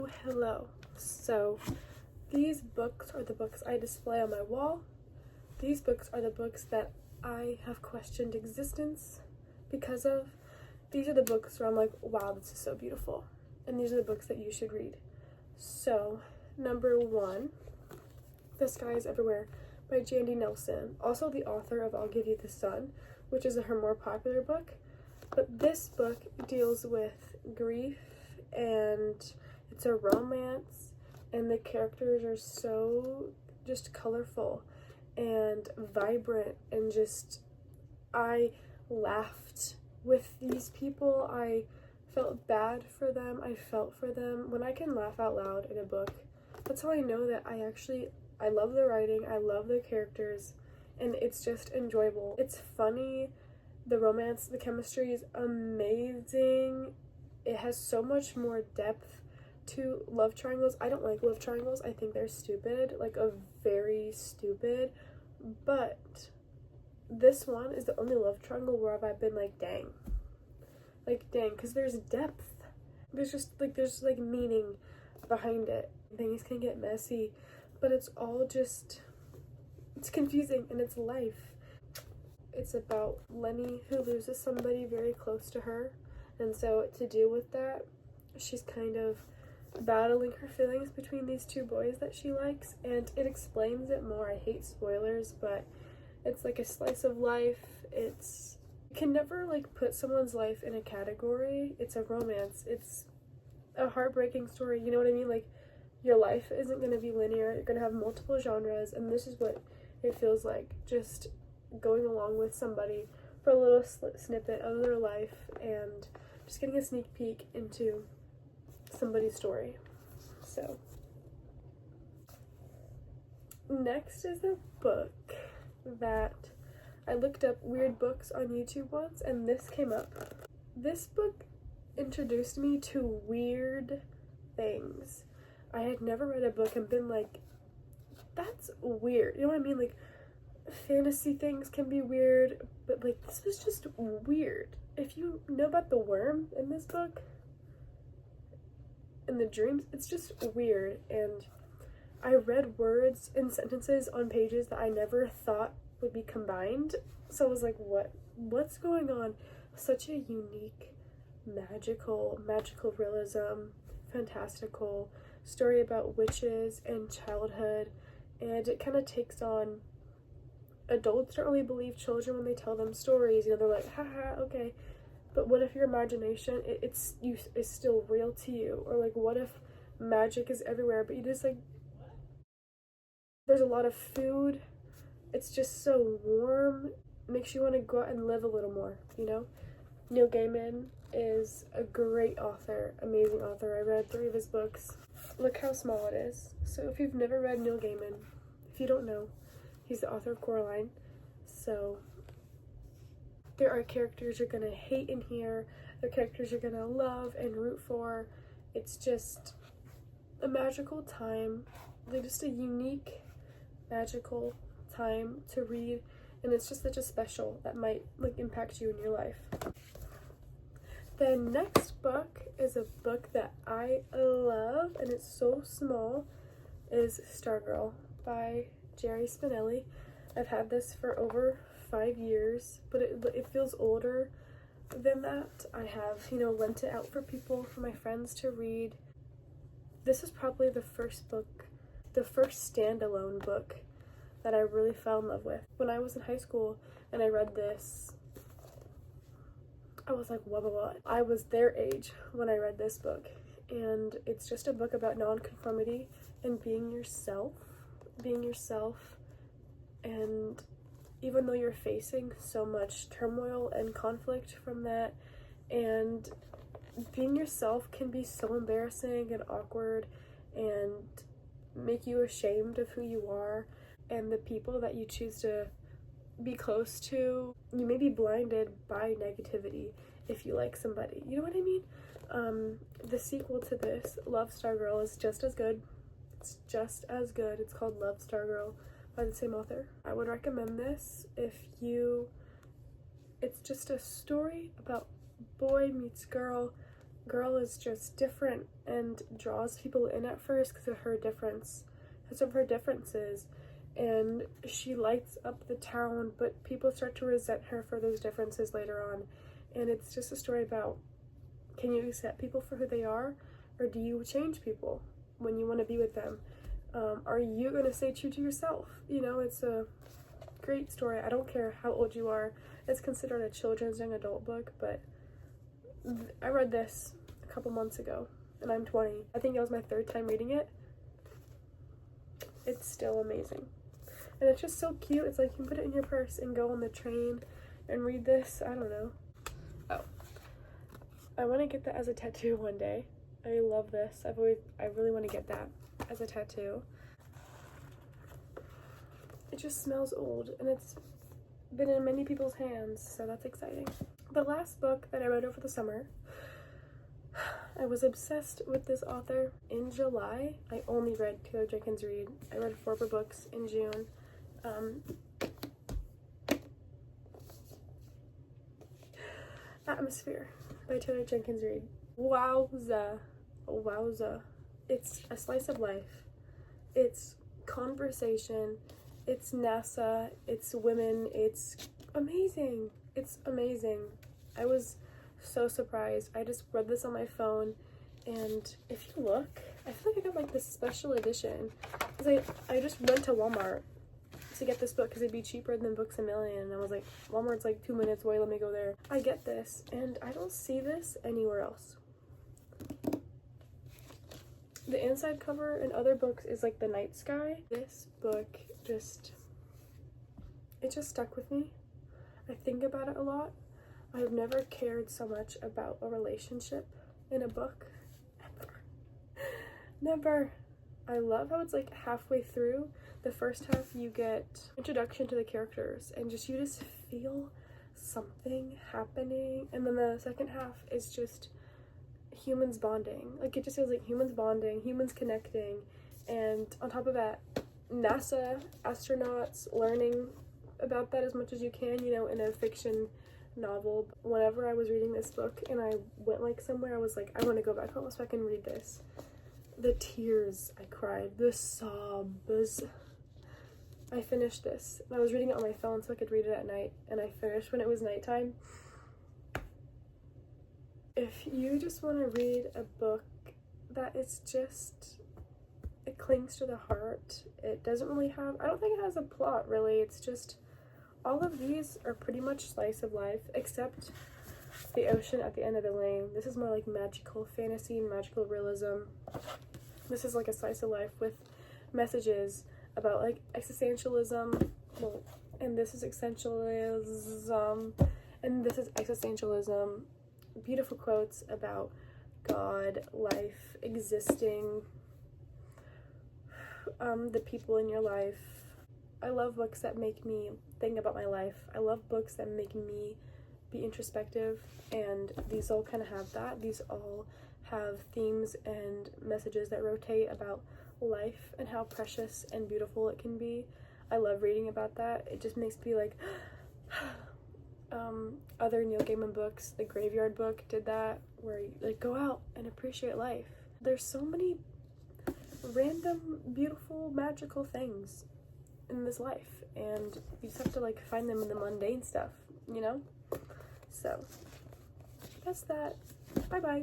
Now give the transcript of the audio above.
Hello. So these books are the books I display on my wall. These books are the books that I have questioned existence because of. These are the books where I'm like, wow, this is so beautiful. And these are the books that you should read. So, number 1, The Sky is Everywhere by Jandy Nelson, also the author of I'll Give You the Sun, which is her more popular book. But this book deals with grief, and it's a romance, and the characters are so just colorful and vibrant, and just I laughed with these people. I felt bad for them. I felt for them. When I can laugh out loud in a book, that's how I know that I love the writing, I love the characters, and it's just enjoyable. It's funny, the romance, the chemistry is amazing. It has so much more depth to love triangles. I don't like love triangles. I think they're stupid, like a very stupid, but this one is the only love triangle where I've been like, dang, because there's depth. There's meaning behind it. Things can get messy, but it's all just, it's confusing, and it's life. It's about Lenny, who loses somebody very close to her, and so to deal with that, she's kind of battling her feelings between these two boys that she likes, and it explains it more. I hate spoilers, but it's like a slice of life. You can never like put someone's life in a category. It's a romance. It's a heartbreaking story. You know what I mean? Like, your life isn't going to be linear. You're going to have multiple genres, and this is what it feels like, just going along with somebody for a little snippet of their life and just getting a sneak peek into somebody's story. So next is a book that I looked up weird books on YouTube once, and this came up. This book introduced me to weird things. I had never read a book and been like, that's weird. You know what I mean? Like, fantasy things can be weird, but like, this was just weird. If you know about the worm in this book and the dreams, it's just weird. And I read words and sentences on pages that I never thought would be combined. So I was like, what's going on? Such a unique, magical realism, fantastical story about witches and childhood, and it kind of takes on, adults don't really believe children when they tell them stories. You know, they're like, haha, okay, but what if your imagination is still real to you? Or like, what if magic is everywhere, but you just like, there's a lot of food, it's just so warm, makes you want to go out and live a little more, you know? Neil Gaiman is a great author, amazing author. I read 3 of his books. Look how small it is. So if you've never read Neil Gaiman, if you don't know, he's the author of Coraline. So there are characters you're gonna hate in here, there are characters you're gonna love and root for. It's just a magical time, like just a unique, magical time to read, and it's just such a special that might like impact you in your life. The next book is a book that I love, and it's so small, is Stargirl by Jerry Spinelli. I've had this for over 5 years, but it feels older than that. I have, lent it out for people, for my friends to read. This is probably the first standalone book that I really fell in love with. When I was in high school and I read this, I was like, what? I was their age when I read this book, and it's just a book about nonconformity and being yourself, and even though you're facing so much turmoil and conflict from that, and being yourself can be so embarrassing and awkward and make you ashamed of who you are and the people that you choose to be close to. You may be blinded by negativity if you like somebody, you know what I mean? The sequel to this, Love, Stargirl, is just as good. It's just as good. It's called Love, Stargirl by the same author. I would recommend this it's just a story about boy meets girl girl is just different and draws people in at first because of her difference, because of her differences, and she lights up the town, but people start to resent her for those differences later on. And it's just a story about, can you accept people for who they are, or do you change people when you want to be with them? Are you going to stay true to yourself? You know, it's a great story. I don't care how old you are. It's considered a children's young adult book, but I read this a couple months ago, and I'm 20. I think it was my 3rd time reading it. It's still amazing. And it's just so cute. It's like you can put it in your purse and go on the train and read this. I don't know. Oh. I want to get that as a tattoo one day. I love this. I really want to get that as a tattoo. It just smells old, and it's been in many people's hands, so that's exciting. The last book that I read over the summer, I was obsessed with this author. In July, I only read Taylor Jenkins Reid. I read 4 books in June. Atmosphere by Taylor Jenkins Reid. Wowza. Wowza. It's a slice of life. It's conversation. It's NASA. It's women. It's amazing. It's amazing. I was so surprised. I just read this on my phone, and if you look, I feel like I got like this special edition, because I just went to Walmart to get this book because it'd be cheaper than Books A Million, and I was like, Walmart's like 2 minutes away, let me go there. I get this, and I don't see this anywhere else. The inside cover in other books is like the night sky. This book just stuck with me. I think about it a lot. I've never cared so much about a relationship in a book. Never. I love how it's like halfway through. The first half you get introduction to the characters and you just feel something happening, and then the second half is just humans bonding. Like, it just feels like humans bonding, humans connecting, and on top of that, NASA astronauts, learning about that as much as you can, you know, in a fiction novel. Whenever I was reading this book and I went like somewhere, I was like, I want to go back home so I can read this. The tears I cried, the sobs. I finished this. I was reading it on my phone so I could read it at night, and I finished when it was nighttime. If you just want to read a book that is just, it clings to the heart, it doesn't really have, I don't think it has a plot really, it's just, all of these are pretty much slice of life, except the ocean at the end of the lane. This is more like magical fantasy and magical realism. This is like a slice of life with messages about like existentialism, well, and this is existentialism, and this is existentialism. Beautiful quotes about God, life, existing, the people in your life. I love books that make me think about my life. I love books that make me be introspective, and these all kind of have that. These all have themes and messages that rotate about life and how precious and beautiful it can be. I love reading about that. It just makes me like other Neil Gaiman books, The Graveyard Book did that, where you like go out and appreciate life. There's so many random, beautiful, magical things in this life, and you just have to like find them in the mundane stuff, you know? So that's that. Bye bye.